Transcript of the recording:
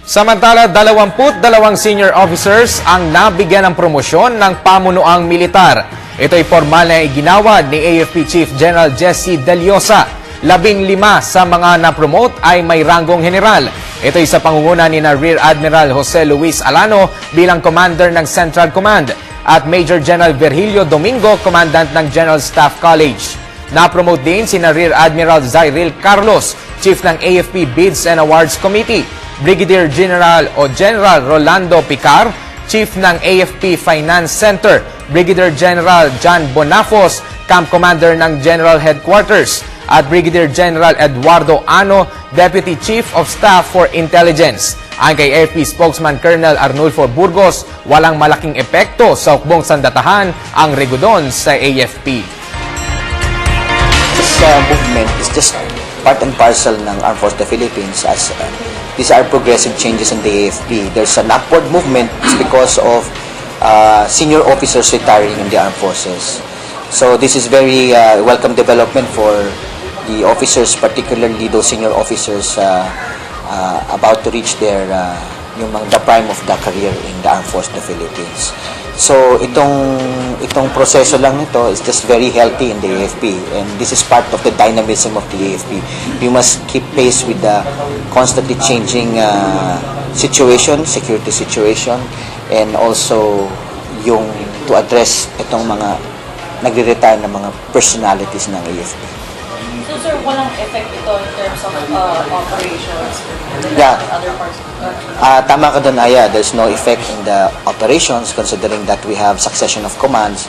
Samantala, 22 senior officers ang nabigyan ng promosyon ng pamunuang militar. Ito ay formal na iginawad ni AFP Chief General Jesse Deliosa. 15 sa mga na-promote ay may ranggong general. Ito ay sa pangunguna ni Rear Admiral Jose Luis Alano bilang commander ng Central Command at Major General Virgilio Domingo, commandant ng General Staff College. Na-promote din si Rear Admiral Zairil Carlos, Chief ng AFP Bids and Awards Committee, Brigadier General Rolando Picar, Chief ng AFP Finance Center, Brigadier General John Bonafos, Camp Commander ng General Headquarters, at Brigadier General Eduardo Ano, Deputy Chief of Staff for Intelligence. Ayon kay AFP spokesman Colonel Arnulfo Burgos, walang malaking epekto sa hukbong sandatahan ang regodon sa AFP. This movement is just part and parcel ng Armed Forces of the Philippines as these are progressive changes in the AFP. There's an upward movement because of senior officers retiring in the Armed Forces. So this is very welcome development for the officers, particularly those senior officers about to reach the prime of the career in the Armed Forces of the Philippines. So itong proseso lang nito is just very healthy in the AFP, and this is part of the dynamism of the AFP. We must keep pace with the constantly changing security situation, and also yung to address itong mga nagre-retire na mga personalities ng AFP. So sir, walang effect ito in terms of operations? Yeah. Other parts of the country? Tama ka doon, Aya. There's no effect in the operations considering that we have succession of commands.